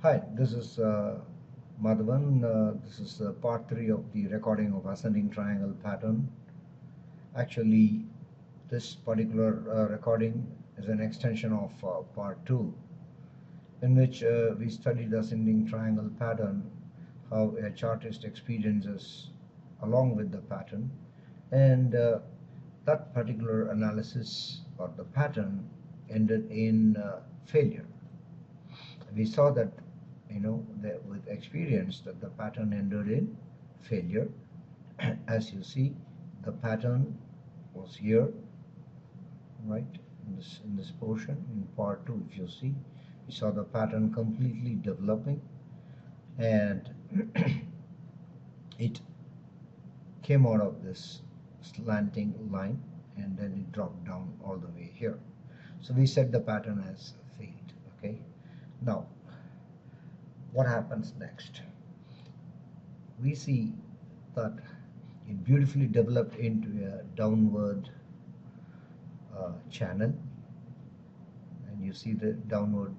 Hi, this is Madhavan. This is part 3 of the recording of ascending triangle pattern. Actually, this particular recording is an extension of part 2, in which we studied the ascending triangle pattern, how a chartist experiences along with the pattern, and that particular analysis or the pattern ended in failure. We saw that that with experience that the pattern ended in failure. As you see, the pattern was here, right, in this portion. In part 2, if you see, we saw the pattern completely developing, and it came out of this slanting line, and then it dropped down all the way here. So we set the pattern as failed. Okay, now what happens next? We see that it beautifully developed into a downward channel, and you see the downward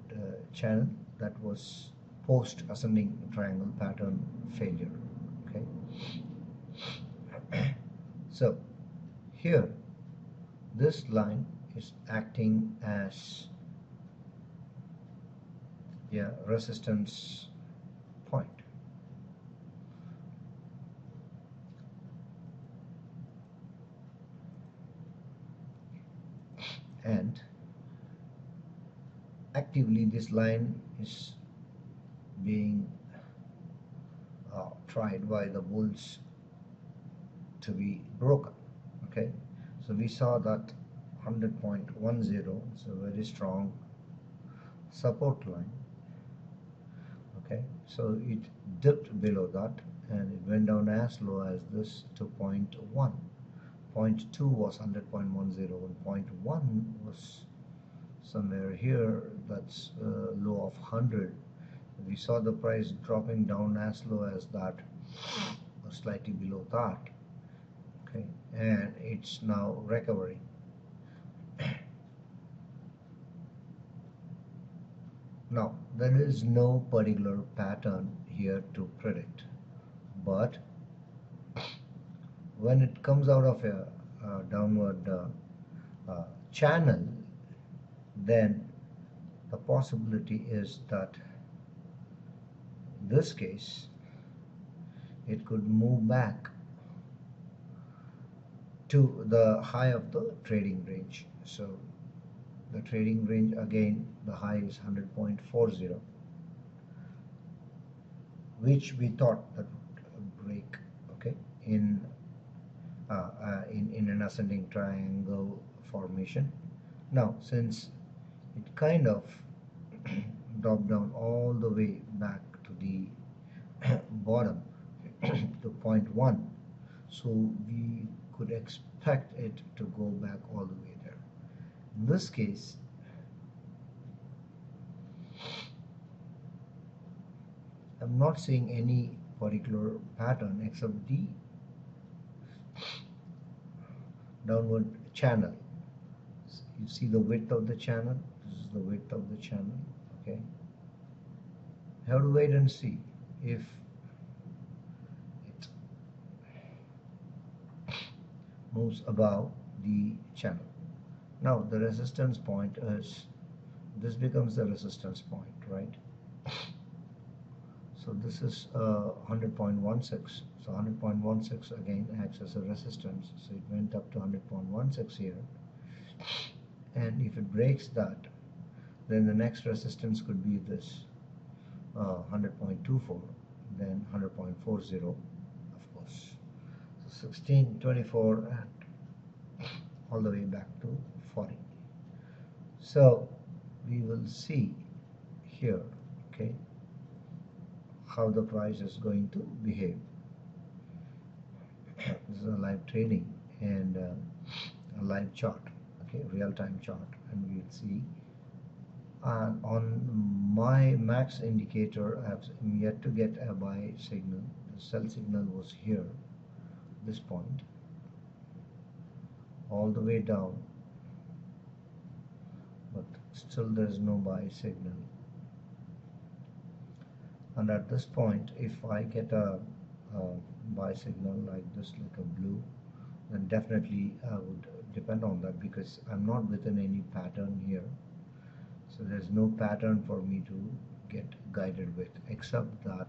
channel that was post ascending triangle pattern failure. Okay, so here this line is acting as a resistance point. And actively this line is being tried by the bulls to be broken. Okay, so we saw that 100.10 is a very strong support line. Okay, so it dipped below that and it went down as low as this to 0.1. 0.2 was 100.10 and 0.1 was somewhere here. That's low of 100. We saw the price dropping down as low as that, or slightly below that. Okay, and it's now recovering. Now there is no particular pattern here to predict, but when it comes out of a downward channel, then the possibility is that in this case it could move back to the high of the trading range. So the trading range, again, the high is 100.40, which we thought that would break, okay, in an ascending triangle formation. Now, since it kind of dropped down all the way back to the bottom to 0.1, so we could expect it to go back all the way there. In this case, I'm not seeing any particular pattern except the downward channel. You see the width of the channel. This is the width of the channel. Okay, I have to wait and see if it moves above the channel. Now the resistance point is, this becomes the resistance point, right? So this is 100.16. So 100.16 again acts as a resistance. So it went up to 100.16 here. And if it breaks that, then the next resistance could be this 100.24, then 100.40, of course. So 16, 24, and all the way back to 40. So we will see here, okay, how the price is going to behave. This is a live trading and a live chart, okay, real-time chart, and we'll see. On my max indicator, I have yet to get a buy signal. The sell signal was here, this point, all the way down, but still there is no buy signal. And at this point, if I get a buy signal like this, like a blue, then definitely I would depend on that, because I'm not within any pattern here. So there's no pattern for me to get guided with, except that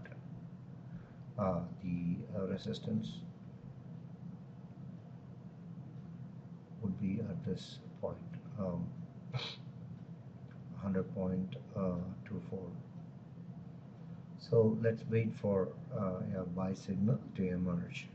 the resistance would be at this point, 100.24. So let's wait for a buy signal to emerge.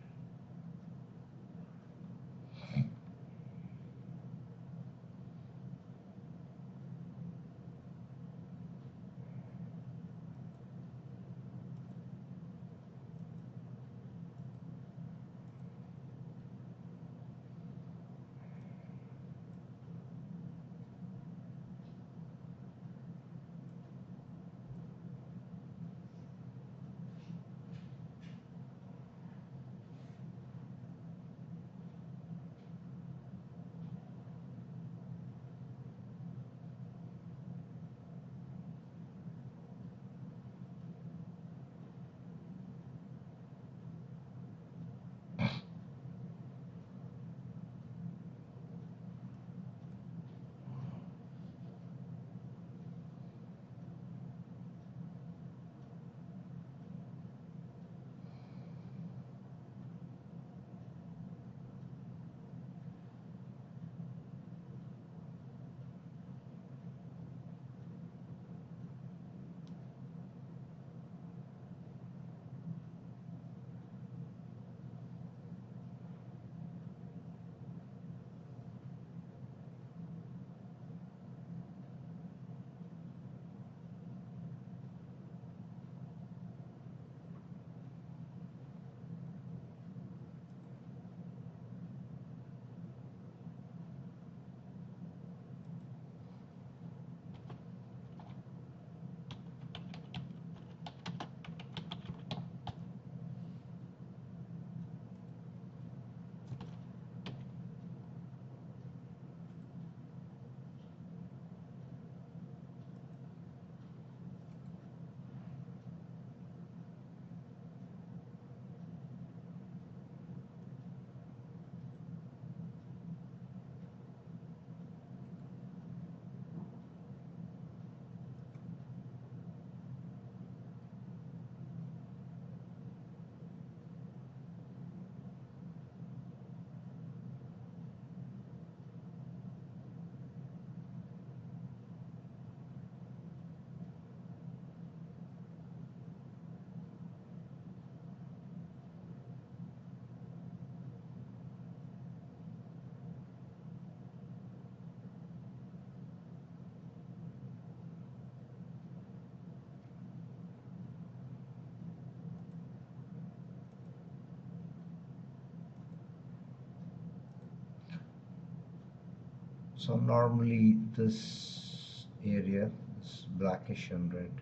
So normally this area, this blackish and red,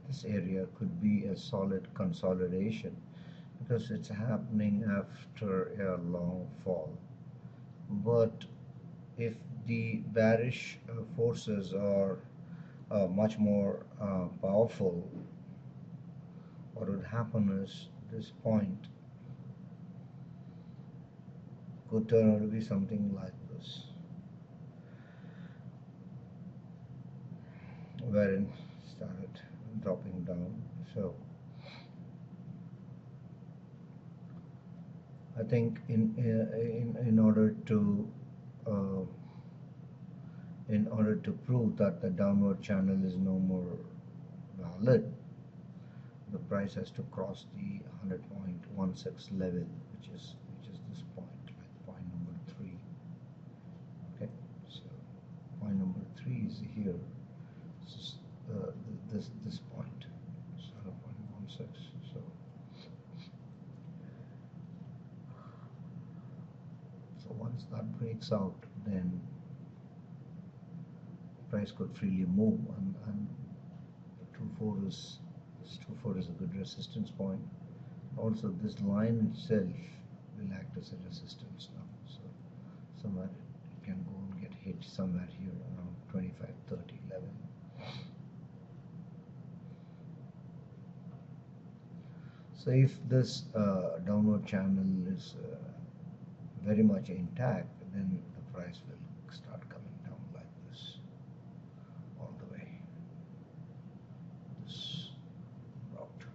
this area could be a solid consolidation, because it's happening after a long fall. But if the bearish forces are much more powerful, what would happen is this point could turn out to be something like this, wherein started dropping down. So I think in uh, order to prove that the downward channel is no more valid, the price has to cross the 100.16 level, which is this point, like point number 3. Okay, so point number 3 is here. This is, this point, 0.16. So once that breaks out, then price could freely move, and the 24 is this 24 is a good resistance point. Also, this line itself will act as a resistance now. So somewhere it can go and get hit somewhere here around 25-30 level. So if this downward channel is very much intact, then the price will start coming down like this all the way, this route.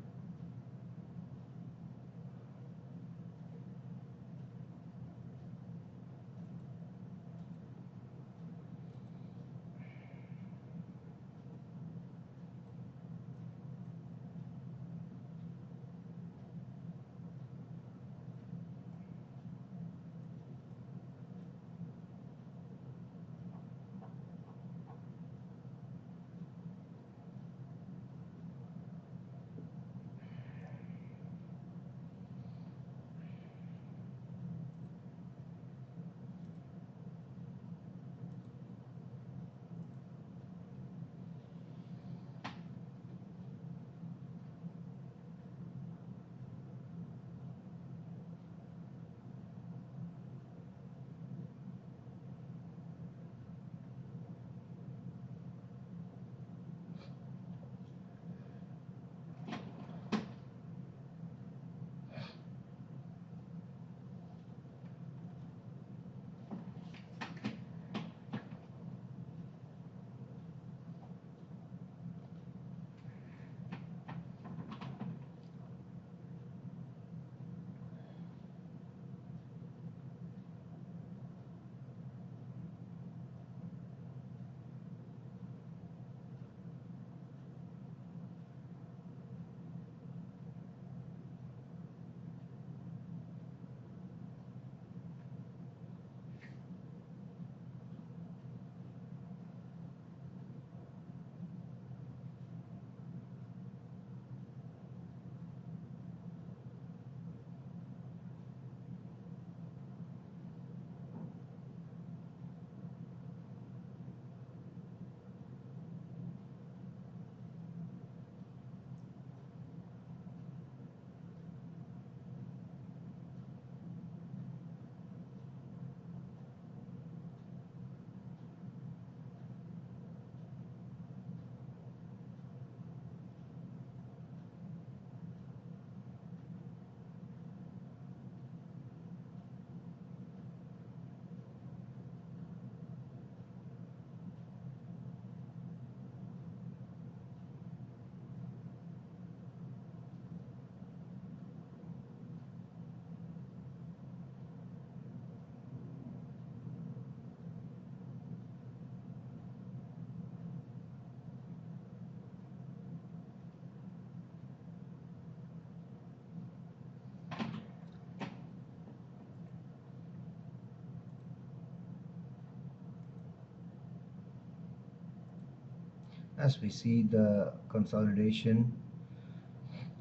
As we see, the consolidation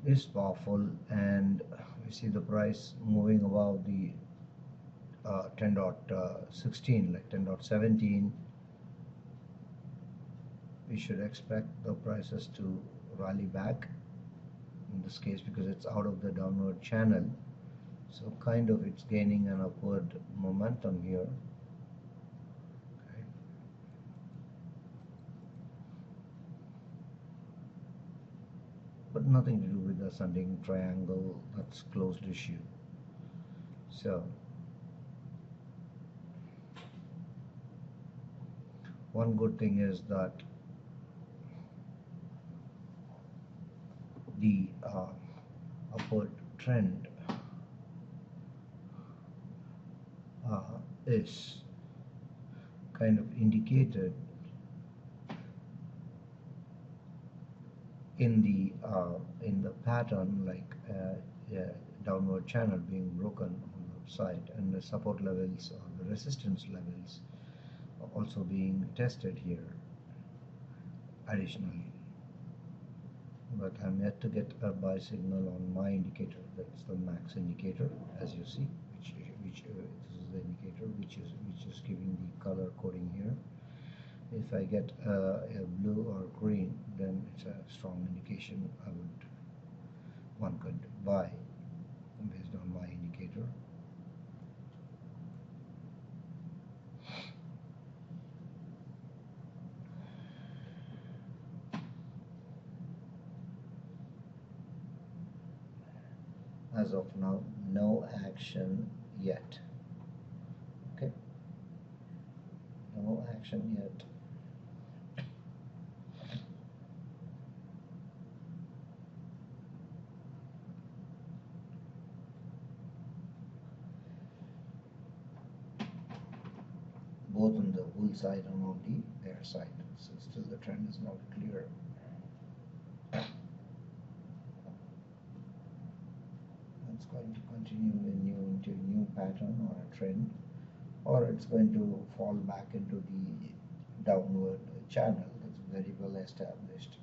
is powerful, and we see the price moving above the 10.16, like 10.17. We should expect the prices to rally back in this case because it's out of the downward channel. So kind of it's gaining an upward momentum here. Okay. But nothing to do with the ascending triangle, that's closed issue. So one good thing is that the upward trend is kind of indicated in the pattern, like downward channel being broken on the upside, and the support levels or the resistance levels are also being tested here additionally. But I'm yet to get a buy signal on my indicator. That's the max indicator, as you see, which this is the indicator which is giving the color coding here. If I get a blue or green, then it's a strong indication. One could buy based on my indicator. As of now, no action yet. Okay, no action yet. Both on the bull side and on the bear side. So still the trend is not clear. It's going to continue into a new pattern or a trend, or it's going to fall back into the downward channel that's very well established.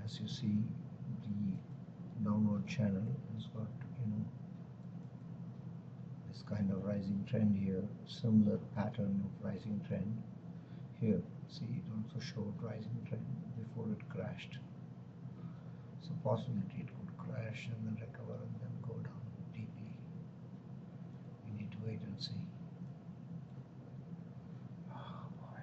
As you see, the downward channel has got, this kind of rising trend here, similar pattern of rising trend here. See, it also showed rising trend before it crashed. So possibility it could crash and then recover and then go down deeply. We need to wait and see. Oh boy.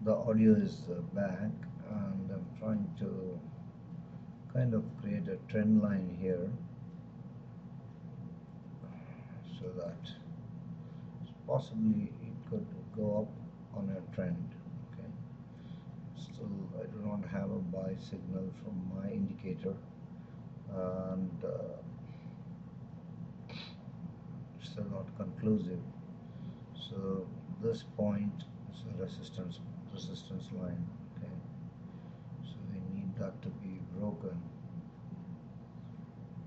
the audio is back, and I'm trying to kind of create a trend line here so that possibly it could go up on a trend. Okay, still I do not have a buy signal from my indicator, and still not conclusive. So this point is a resistance line. Okay, so we need that to be broken.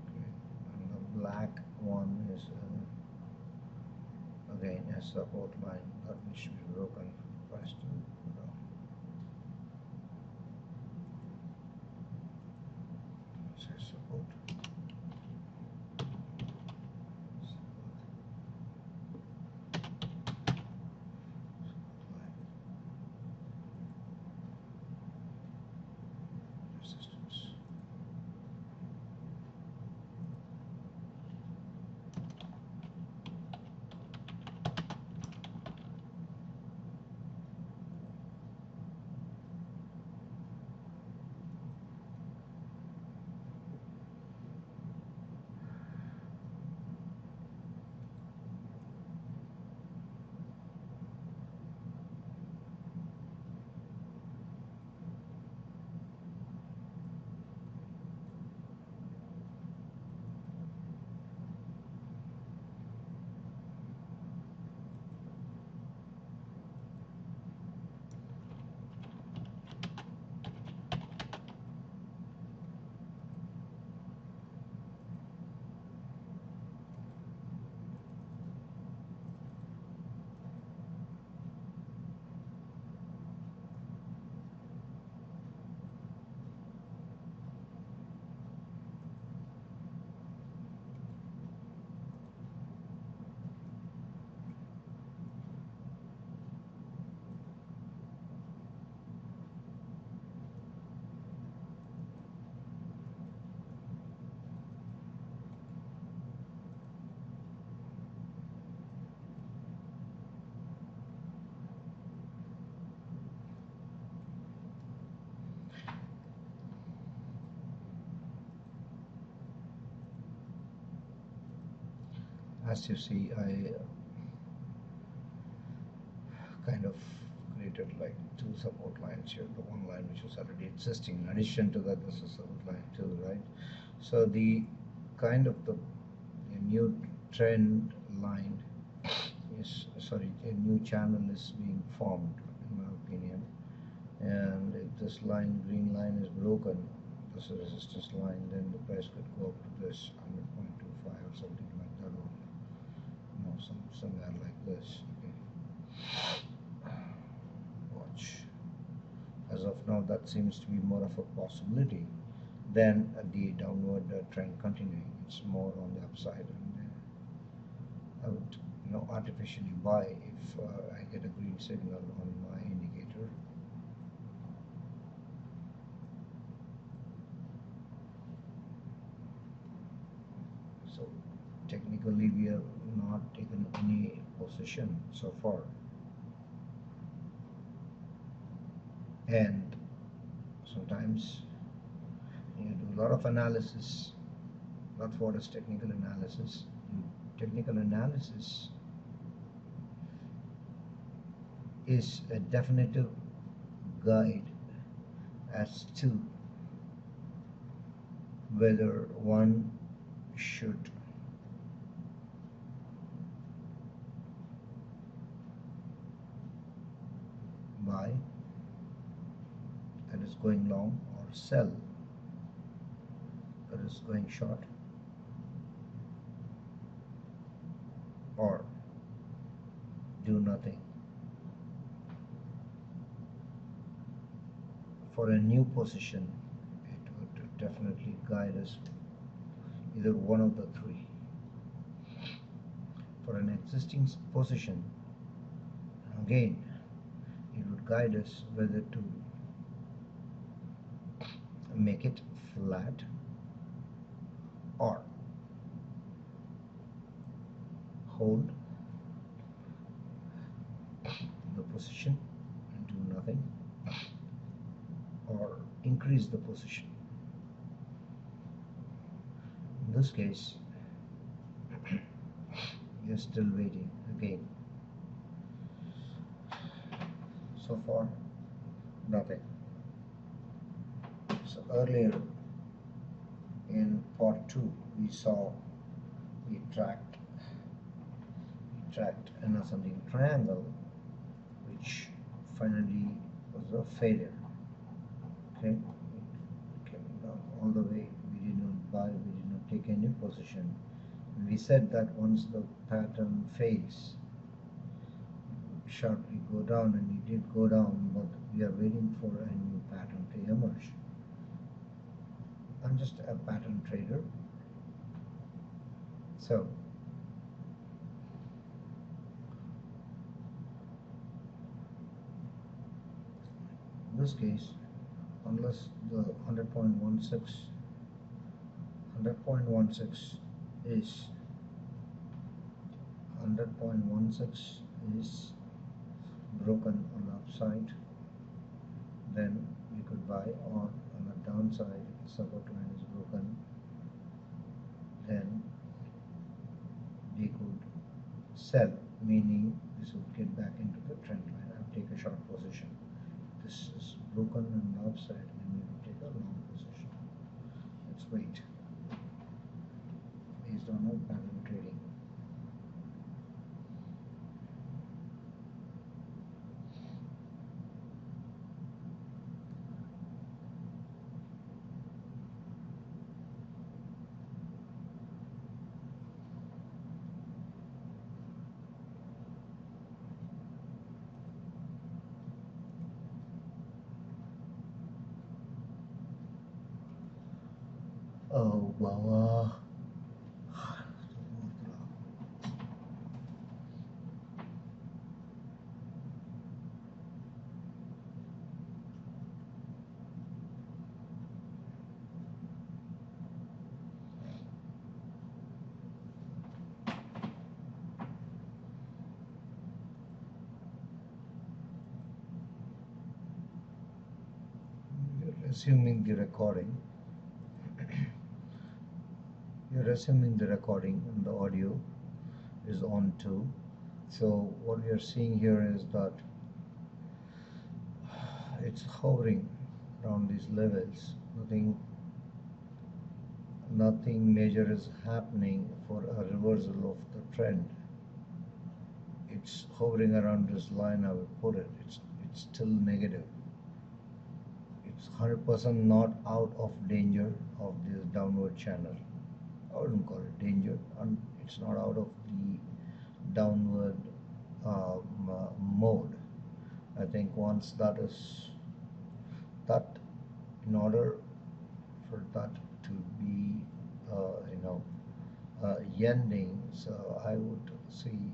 Okay, and the black one is again a support line that needs to be broken for us to go down. So support. Resistance. As you see, I kind of created like two support lines here. The one line which was already existing. In addition to that, this is support line too, right? So the kind of the new trend line is, sorry, a new channel is being formed, in my opinion. And if this line, green line, is broken, this is a resistance line, then the price could go up to this 100.25 or something like that, or somewhere like this. Okay. Watch. As of now, that seems to be more of a possibility than the downward trend continuing. It's more on the upside, and I would, artificially buy if I get a green signal on my indicator. So technically, we have not taken any position so far, and sometimes you do a lot of analysis, not what is technical analysis. Technical analysis is a definitive guide as to whether one should buy, that is going long, or sell, that is going short, or do nothing. For a new position, it would definitely guide us either one of the three. For an existing position, again, it would guide us whether to make it flat or hold the position and do nothing, increase the position. In this case, you're still waiting again. So far, nothing. So earlier in part 2, we saw we tracked an ascending triangle, which finally was a failure. Okay, it came down all the way. We did not buy. We did not take any position. And we said that once the pattern fails, sharply go down, and it did go down, but we are waiting for a new pattern to emerge. I'm just a pattern trader, so in this case, unless the 100.16 is 100.16 is broken on the upside, then we could buy, or on the downside support line is broken, then we could sell, meaning this would get back into the trend line and take a short position. This is broken on the upside, then we will take a long position. Let's wait based on our pattern trading. Oh, well, we're resuming the recording. You're resuming the recording, and the audio is on too. So what we are seeing here is that it's hovering around these levels. Nothing major is happening for a reversal of the trend. It's hovering around this line. I will put it. It's still negative. It's 100% not out of danger of this downward channel. I wouldn't call it danger, and it's not out of the downward mode. I think once that is in order for that to be ending, so I would see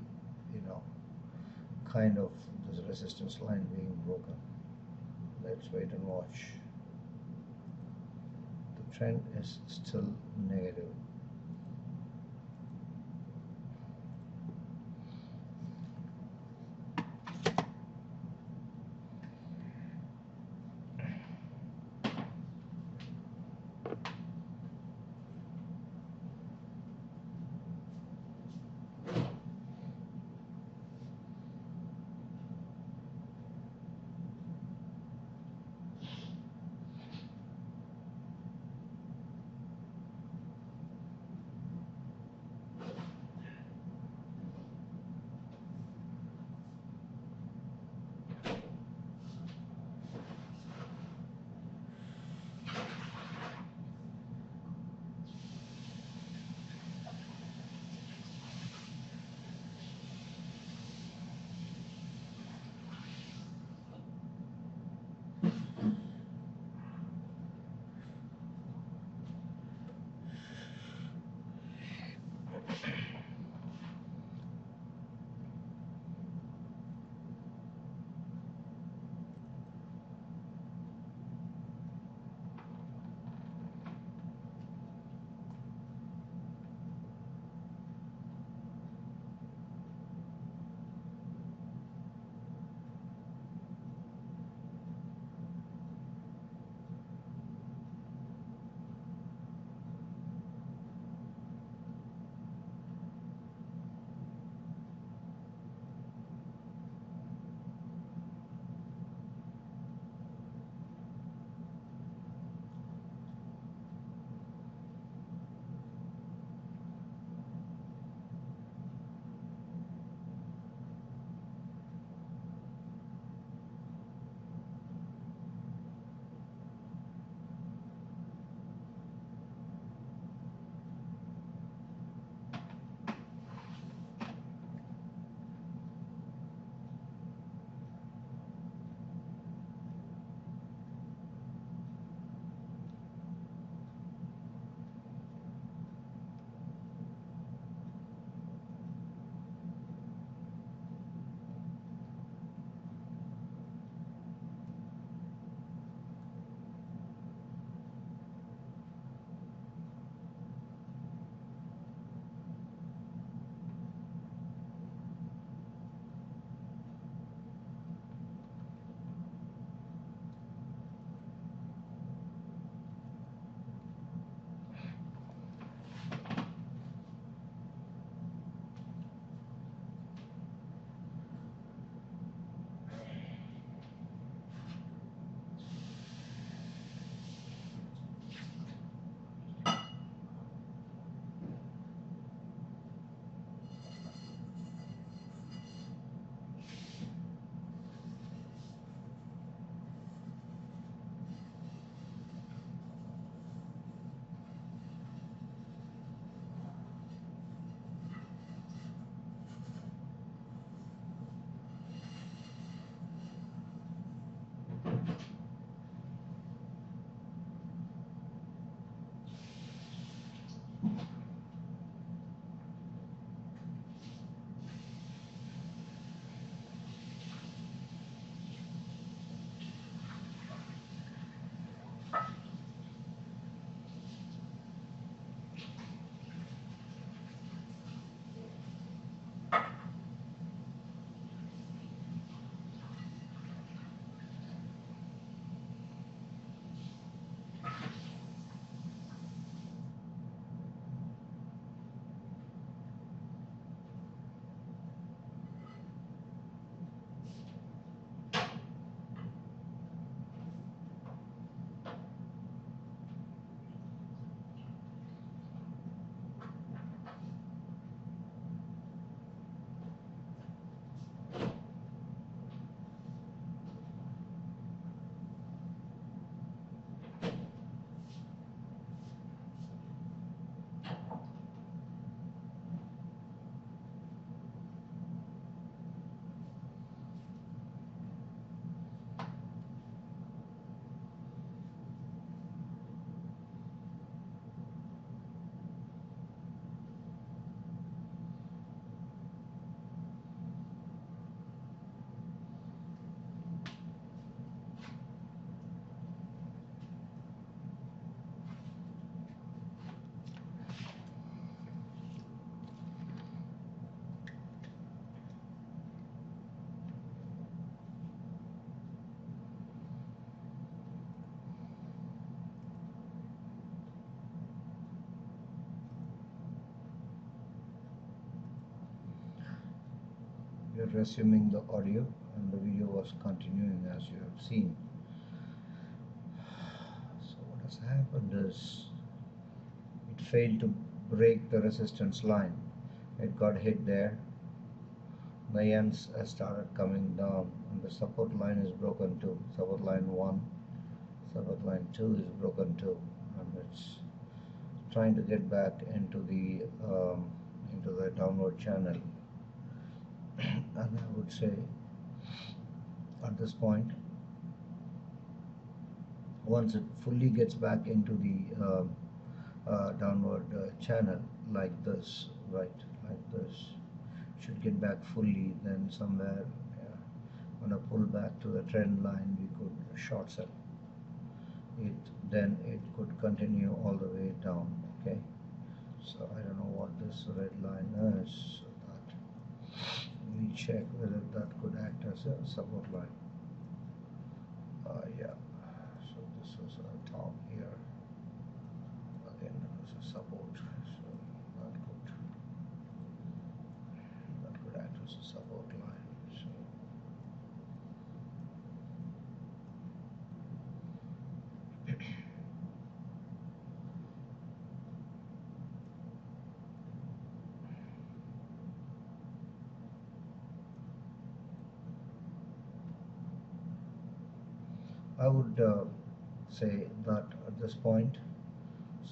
kind of this resistance line being broken. Let's wait and watch. The trend is still negative. resuming the audio, and the video was continuing as you have seen. So what has happened is it failed to break the resistance line. It got hit there. The ends started coming down, and the support line is broken too. Support line 1, support line 2 is broken too, and it's trying to get back into the downward channel. And I would say at this point, once it fully gets back into the downward channel like this, right, like this, should get back fully, then somewhere on a pullback to the trend line we could short sell it. Then it could continue all the way down. Okay, so I don't know what this red line is, so that we check whether that could act as a support line. Yeah, so this was a top here, again it was a support, so that could act as a support line. So I would say that at this point,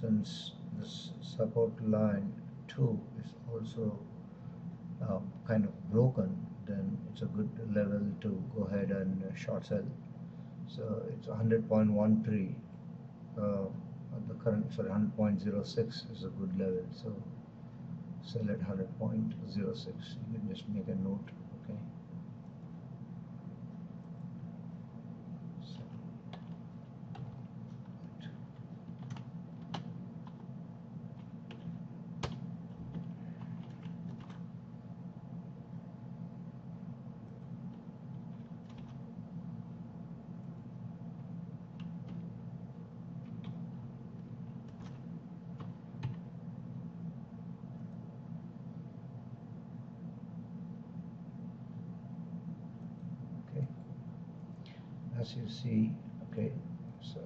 since this support line 2 is also kind of broken, then it's a good level to go ahead and short sell. So it's 100.13 at the current, sorry, 100.06 is a good level, so sell at 100.06. You can just make a note. Okay, as you see, okay, so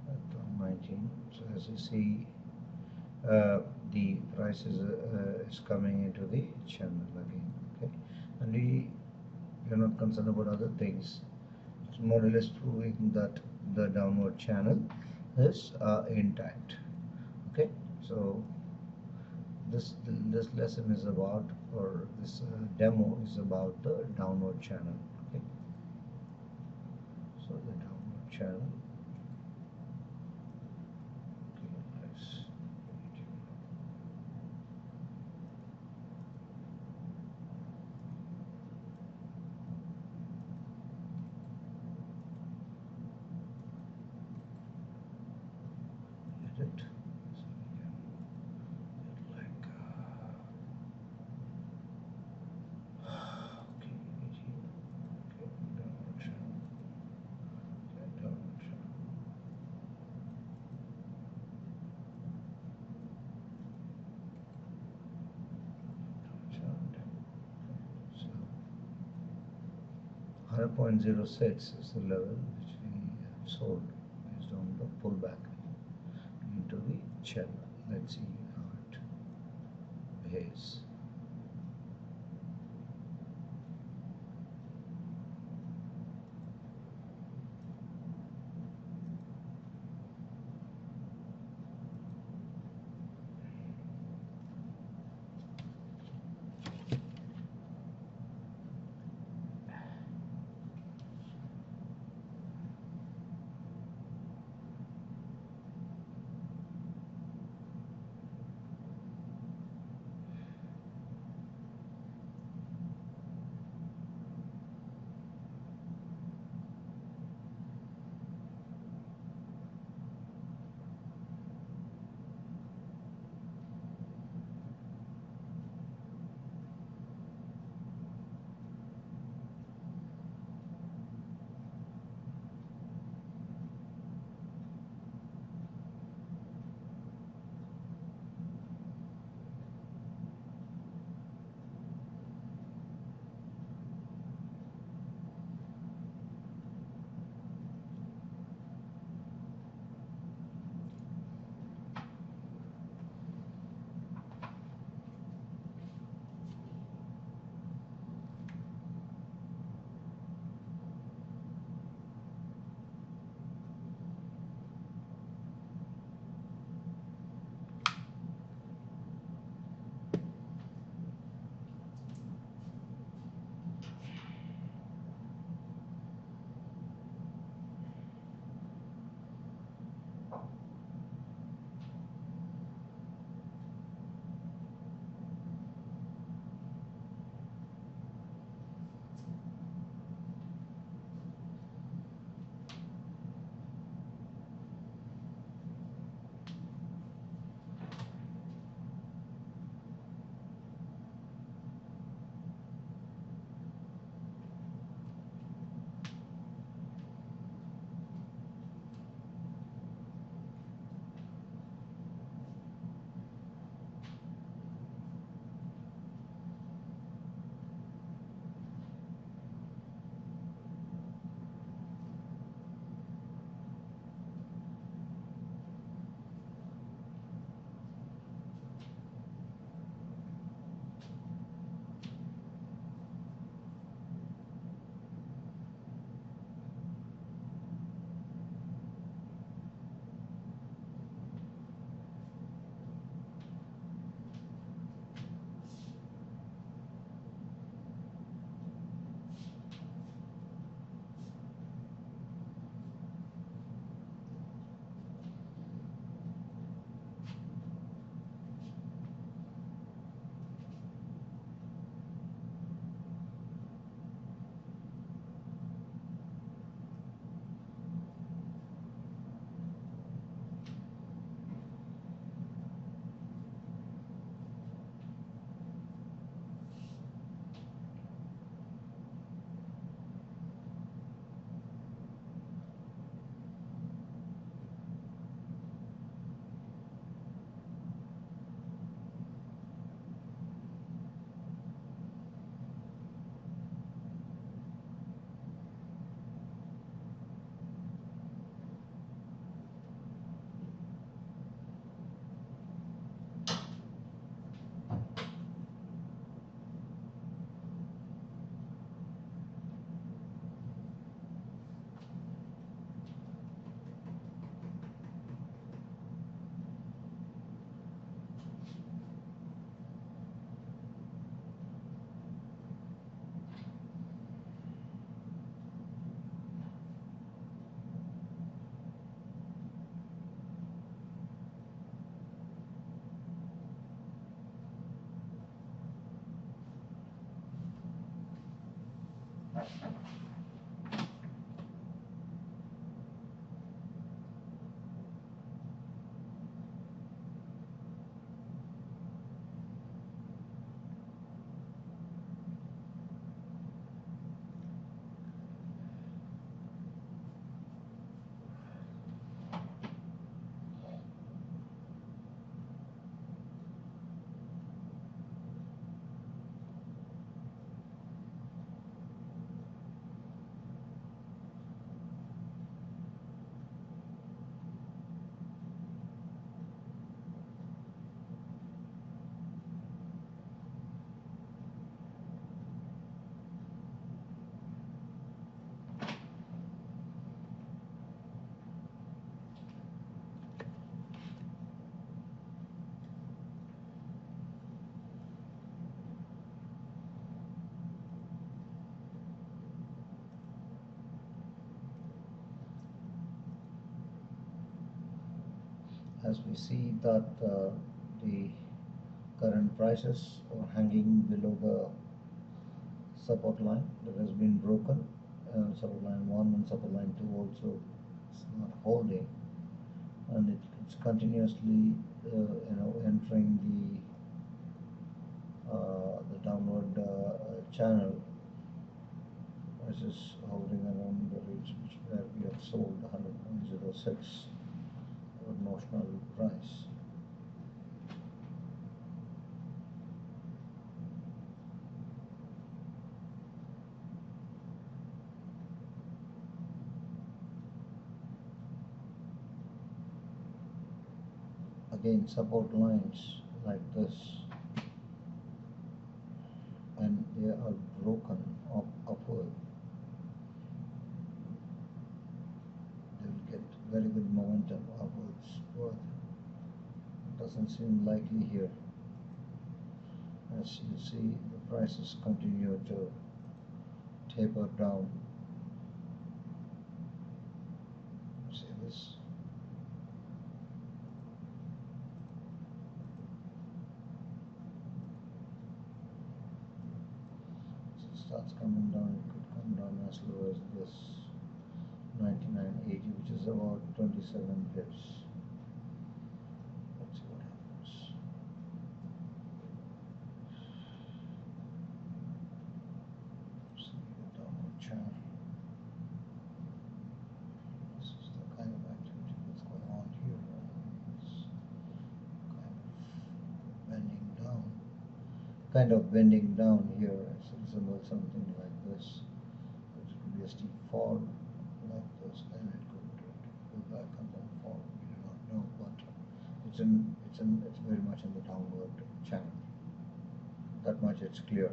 at 19, so as you see, the price is coming into the channel again. Okay, and we are not concerned about other things. It's more or less proving that the downward channel is intact. Okay, so this lesson is about, or this demo is about the downward channel. Okay, so the downward channel. Okay, let's edit so we can get like okay, 18. Okay, downward channel. Okay, downward channel. So 100.06 is the level which we sold based on the pullback into the channel. Let's see how it behaves. As we see that the current prices are hanging below the support line that has been broken, support line 1 and support line 2 also is not holding, and it's continuously entering the downward channel. Price is hovering around the reach where we have sold 100.06 our notional price. Again, support lines like this, and they are broken upward, they will get very good momentum upwards, but it doesn't seem likely here. As you see, the prices continue to taper down. See this? Starts coming down, it could come down as low as this 99.80, which is about 27 pips. Let's see what happens. See the downward channel. This is the kind of activity that's going on here. It's kind of bending down here. Resemble something like this. It could be a steep fall like this, then it could go back and then fall. We do not know, but it's very much in the downward channel. That much it's clear.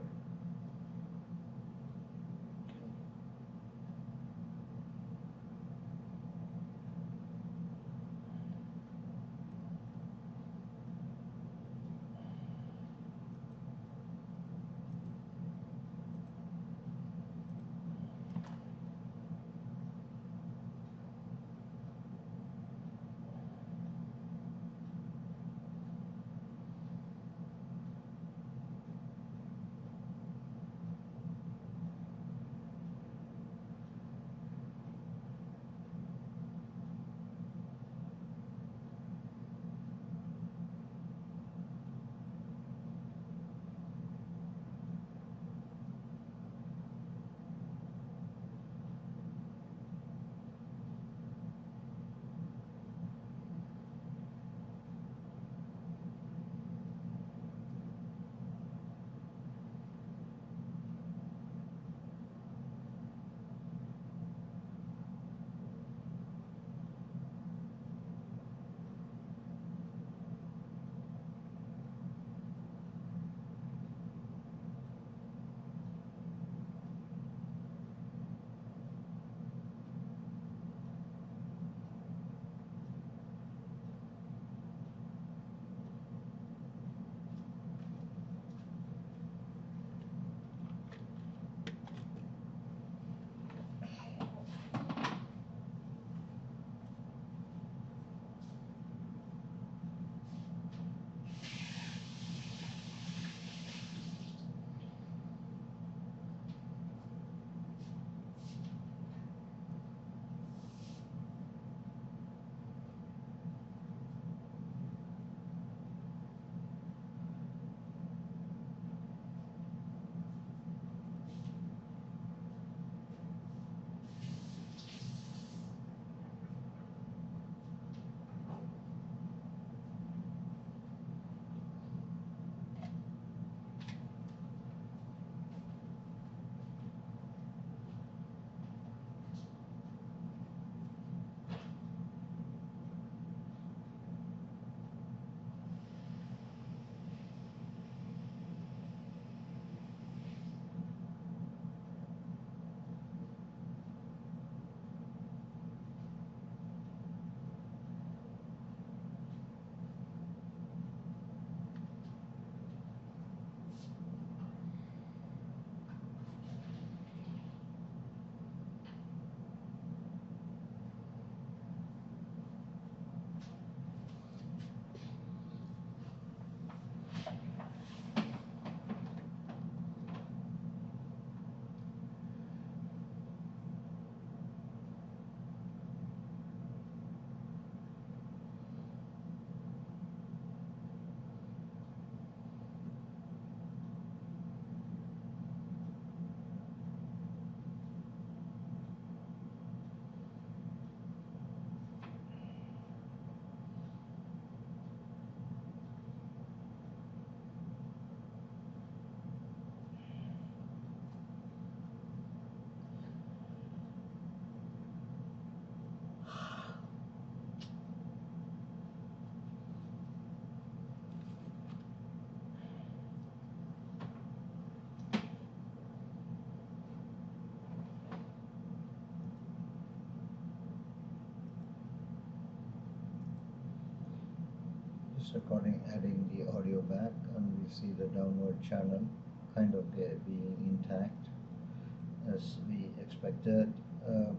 recording, adding the audio back, and we see the downward channel kind of being intact as we expected. The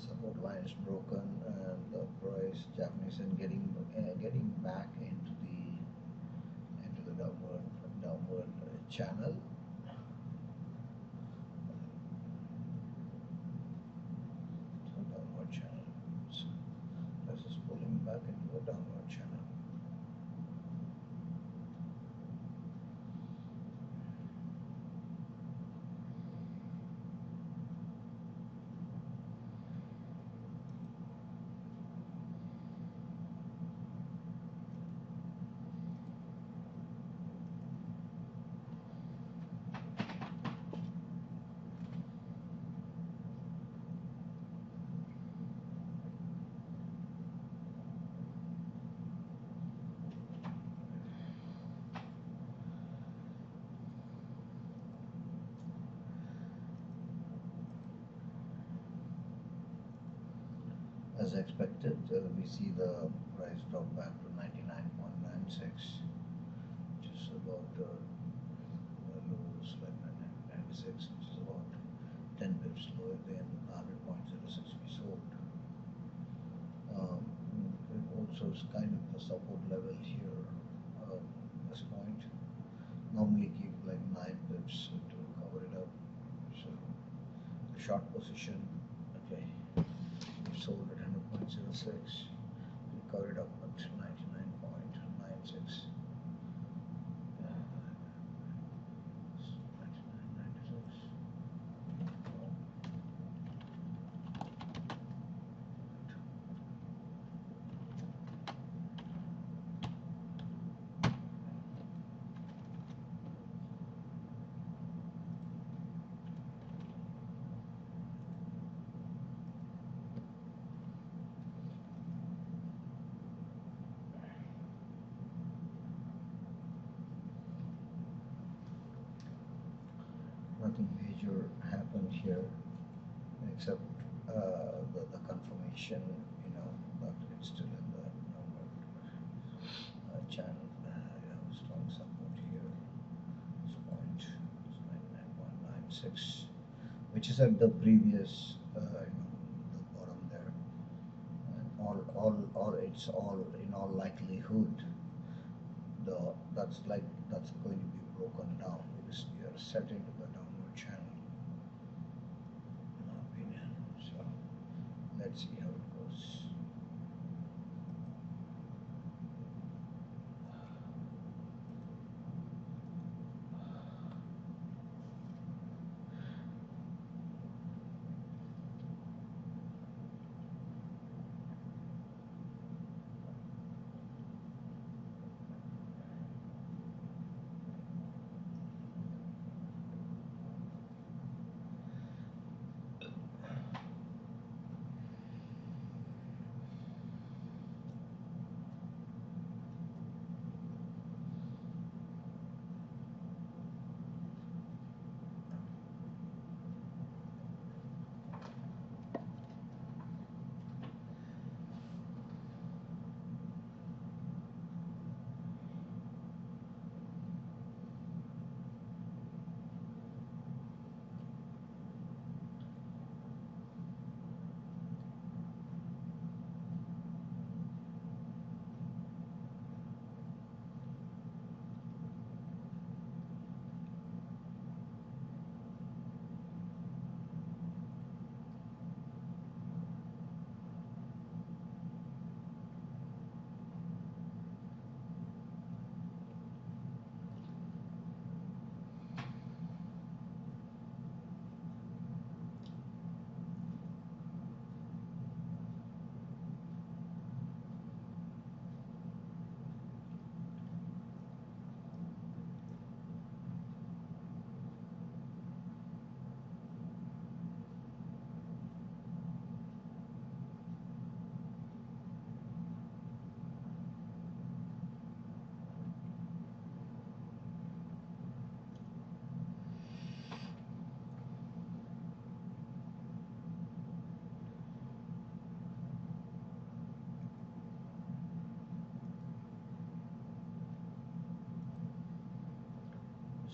support line is broken, and the price Japanese yen getting back into the downward channel. So downward channel. So price is pulling back into the downward channel. As expected, we see the price drop back to 99.96, which is about the lows like 96, which is about 10 pips lower than 100.06 we sold. It also is kind of the support level here. This point normally keep like 9 pips to cover it up. So the short position, okay, we sold at 100.06, we covered up at 99.96. 99.96. Nothing major happened here except the confirmation, that it's still in the downward channel. You have a strong support here. This point is 99.96, which is at the previous, the bottom there. And it's all in all likelihood, that's going to be broken down because we are set into the downward channel, in my opinion. So let's see how it goes.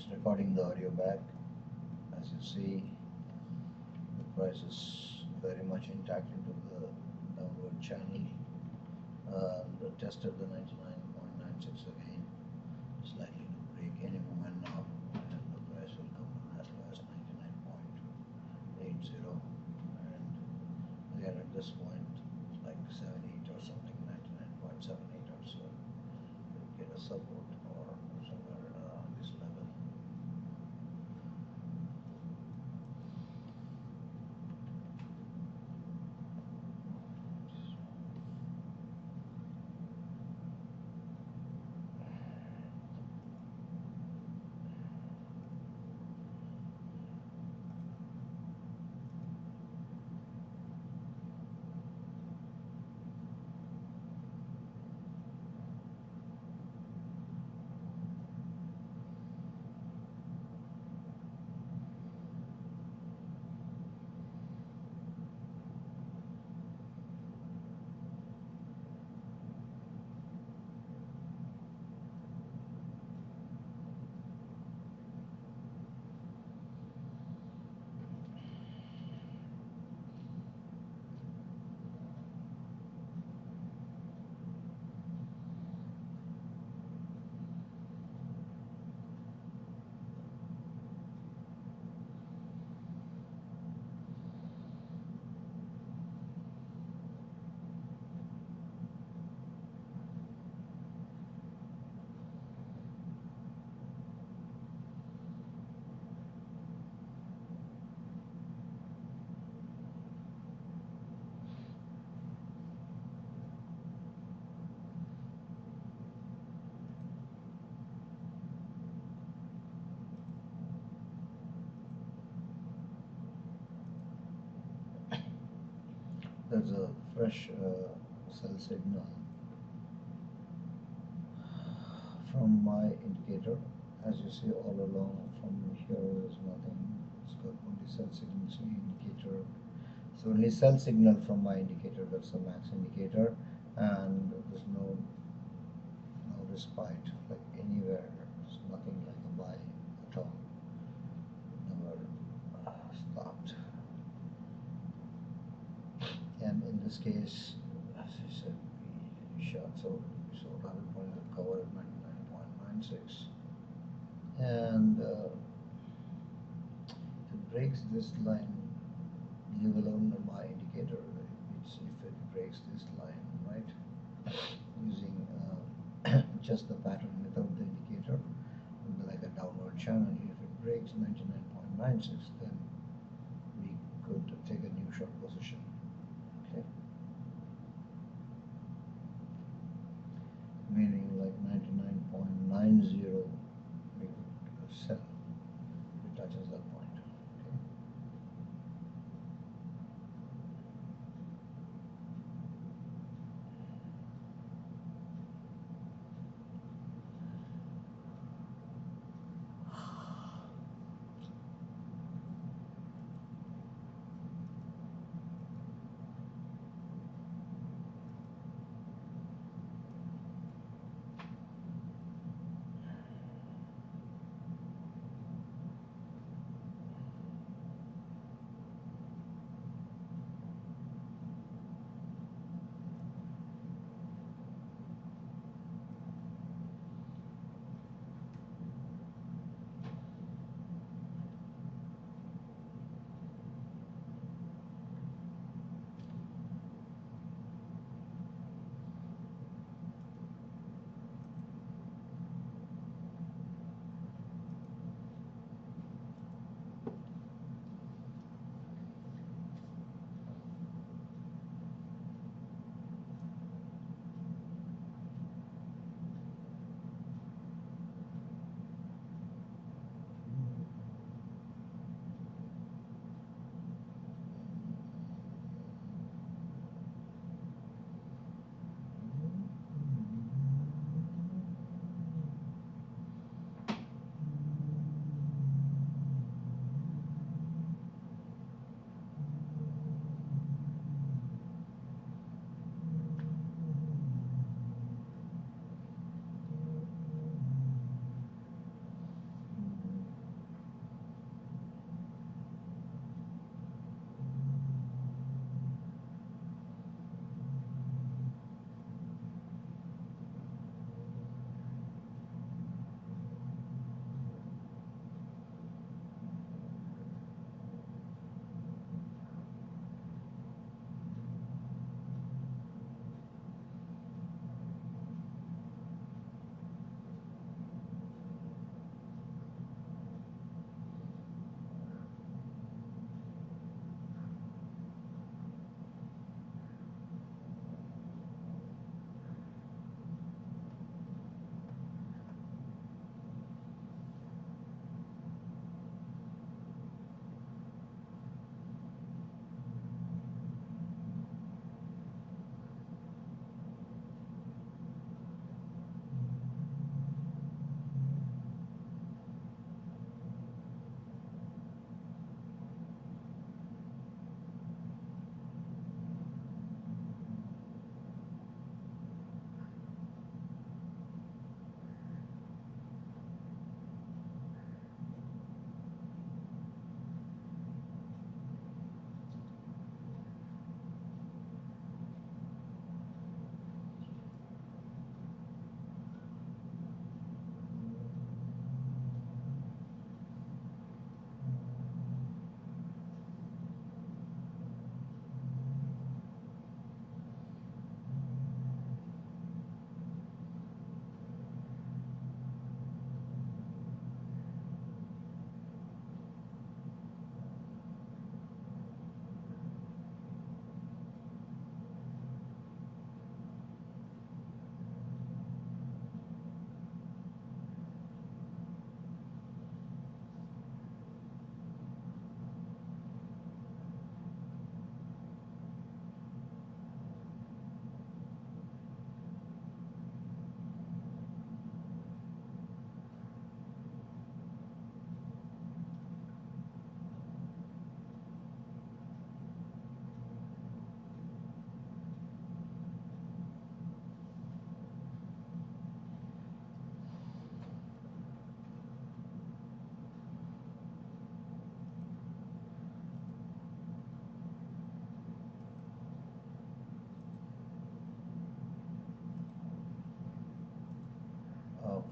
Just recording the audio back. As you see, the price is very much intact into the downward channel. Tested the 99.96 again. It's likely to break any moment now, and the price will come as low as 99.80. And again, at this point, it's like 78 or something, 99.78 or so. We'll get a support or somewhere around this level. There's a fresh sell signal from my indicator. As you see all along, from here is nothing. It's got only sell signals in the indicator. So only sell signal from my indicator, that's the max indicator, and there's no respite like anywhere. There's nothing like a buy at all. Never stopped. And in this case, as I said, we shot so 100 points of cover at 99.96, and if it breaks this line, leave alone my indicator. If it breaks this line, right, using just the pattern without the indicator, like a downward channel. If it breaks 99.96, then we could take a new short position. Okay, meaning like 99.90 we could sell if it touches that point. Okay.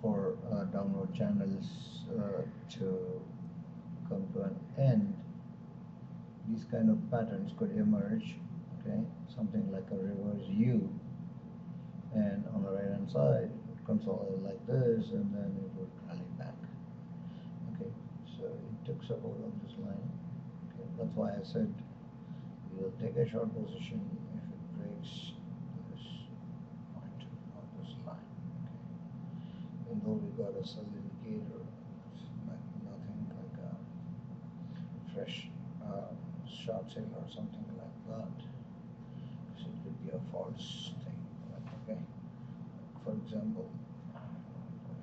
for downward channels to come to an end, these kind of patterns could emerge, okay, something like a reverse U, and on the right hand side it comes all like this, and then it would rally back. Okay, so it took support on this line. Okay, that's why I said we'll take a short position if it breaks this point on this line. Okay, even though we got a sell indicator, it's like nothing like a fresh short sale or something like that. So it could be a false thing. Okay, for example,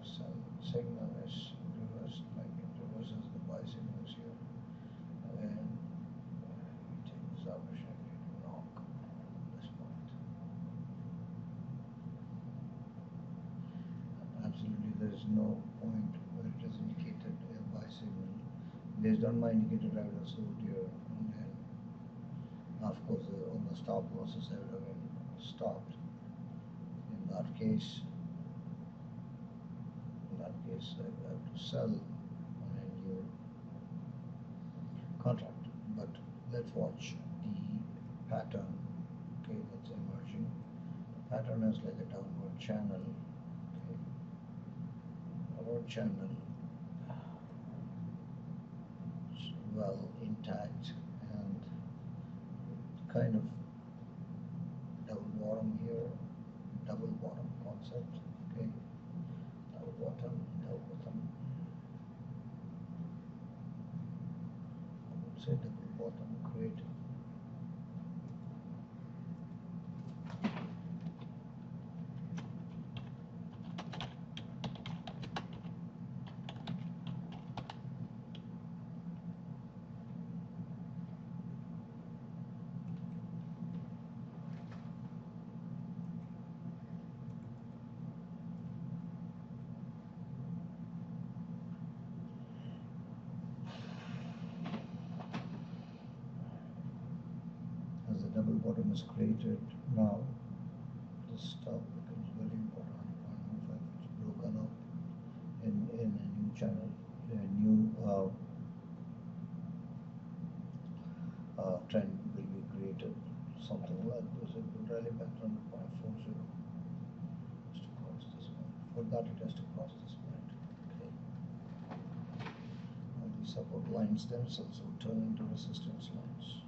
sell signal is reversed, like it reverses the buy signals here, and we take this opportunity to knock at this point. And absolutely, there is no point where it is indicated a buy signal. Based on my indicator, I would have sold here, and then of course all the stop losses I would have been stopped. In that case, I have to sell on a new contract. But let's watch the pattern. Okay, that's emerging. The pattern is like a downward channel. Okay, downward channel, it's well intact, and kind of double bottom here, double bottom concept. Okay, double bottom, double bottom. I would say double bottom created. As the double bottom is created, now the stop becomes very important. 1.15, it's broken up in a new channel, a new trend will be created, something like this. It will rally back to 100.40 just to cross this point. For that, it has to cross this point. Okay. And the support lines themselves will turn into resistance lines.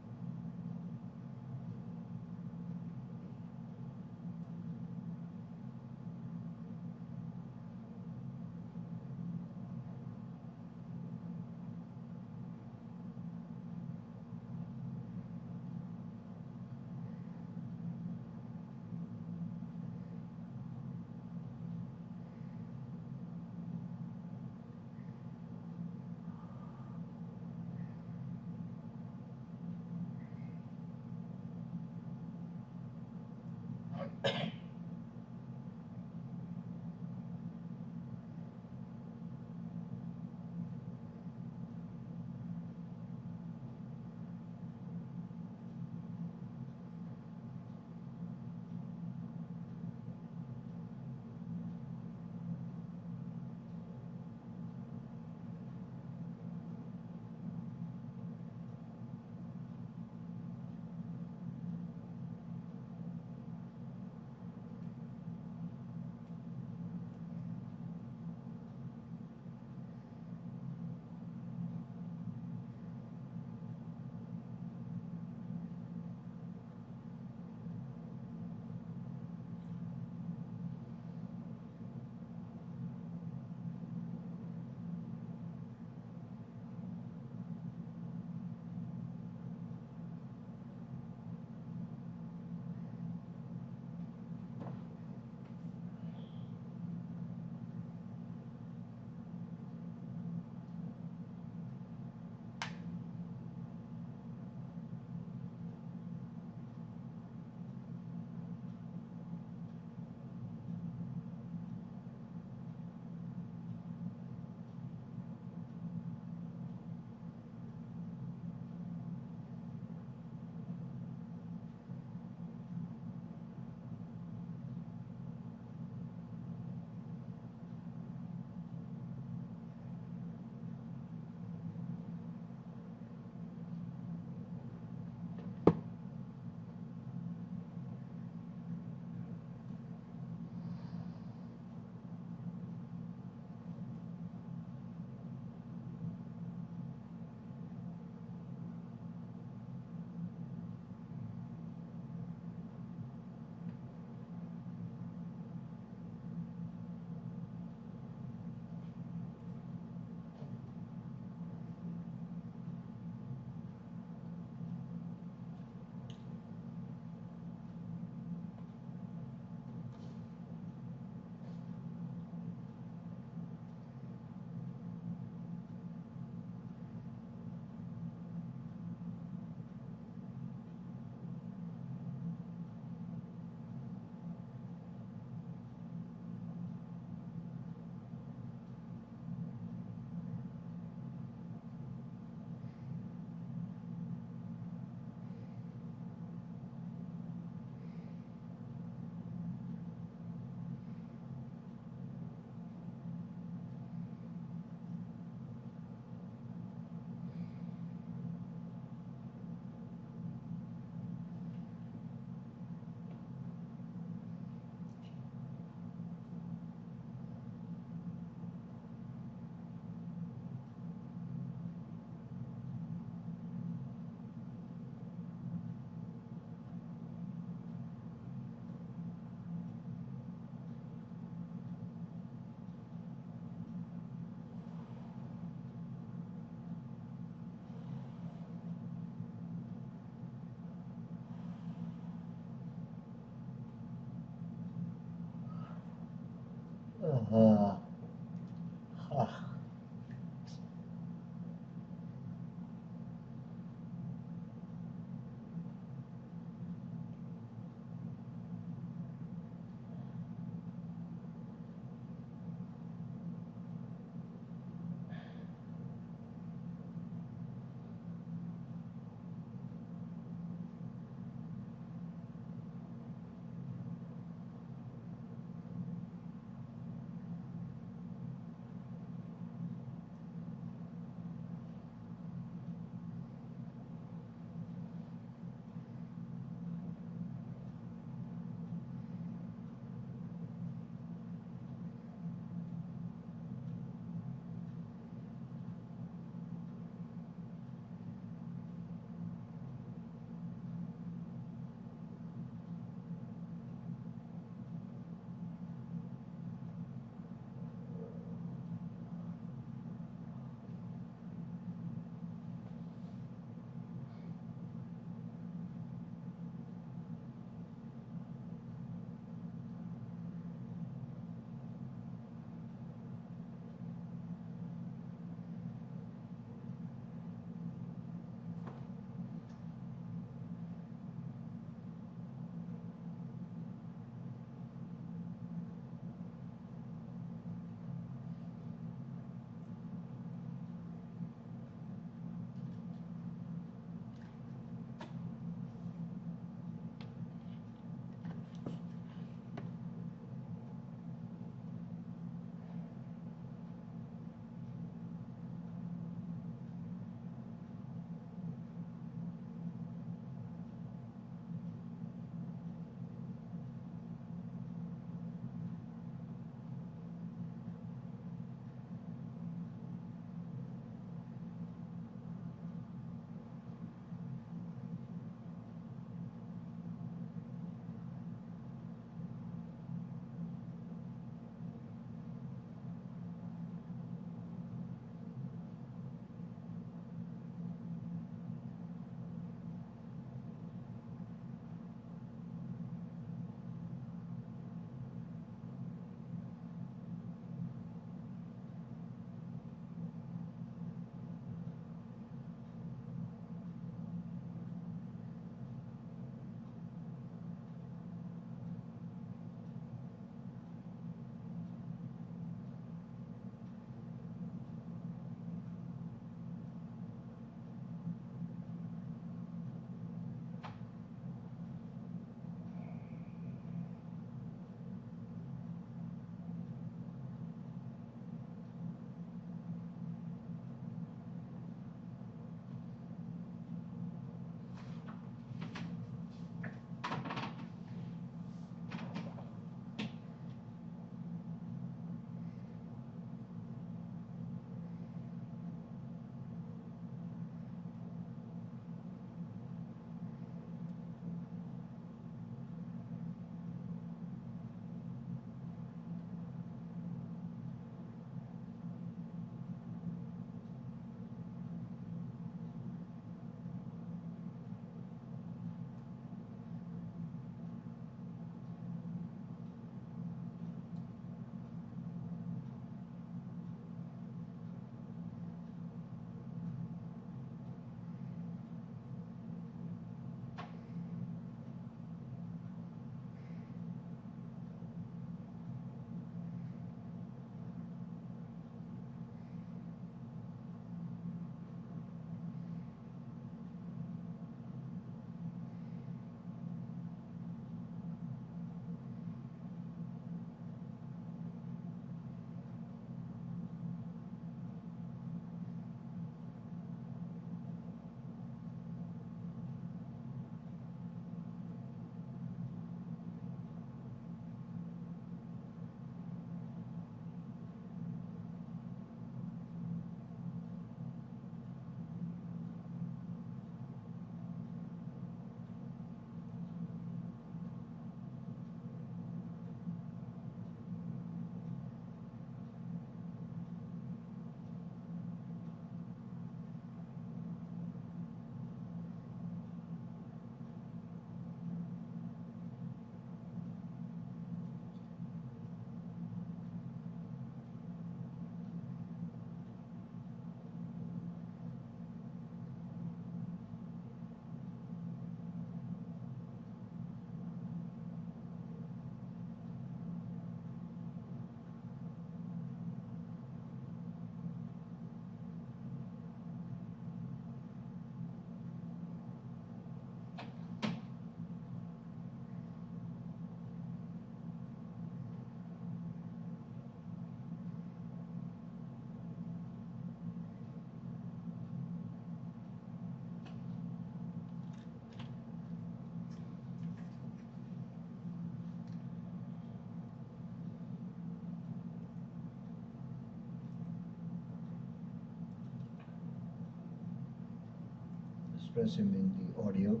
express him in the audio.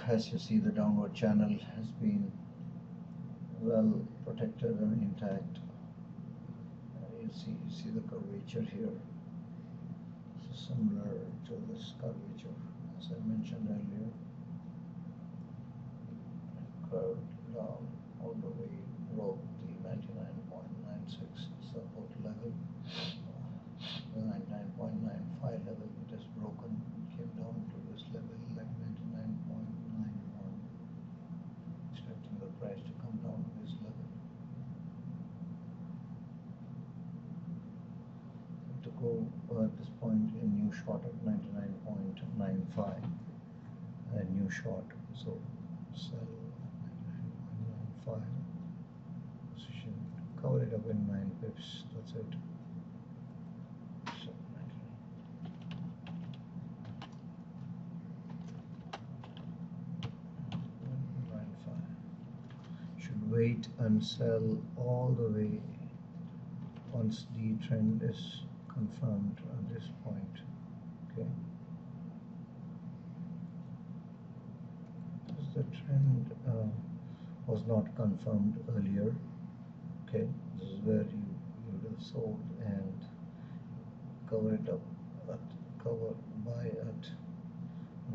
As you see, the downward channel has been well protected and intact. You see the curvature here. So similar to this curvature, as I mentioned earlier. It curved down all the way, broke the 99.96 support level, the 99.95 level. It is broken, came down to this level like 99.91. Expecting the price to come down to this level. To go at this point in new short at 99.95, a new short, so sell 99.95 position, cover it up in 9 pips, that's it. So 99.95 should wait and sell all the way once the trend is confirmed at this point. Okay, because the trend was not confirmed earlier. Okay, this is where you would have sold and cover it up at buy at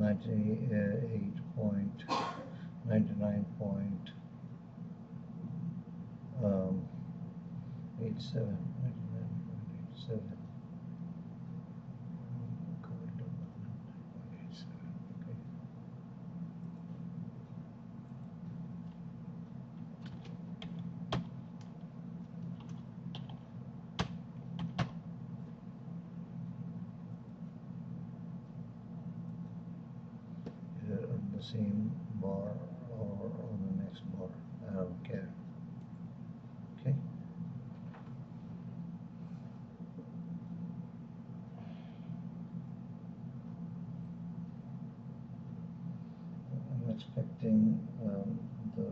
98.99.87. 99.87. Covered up at 99.87. Okay. Either on the same bar or on the next bar, I don't care. Okay. I'm expecting the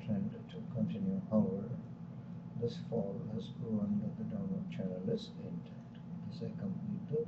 trend to continue. However, this fall has proven that the downward channel is intact. As I complete the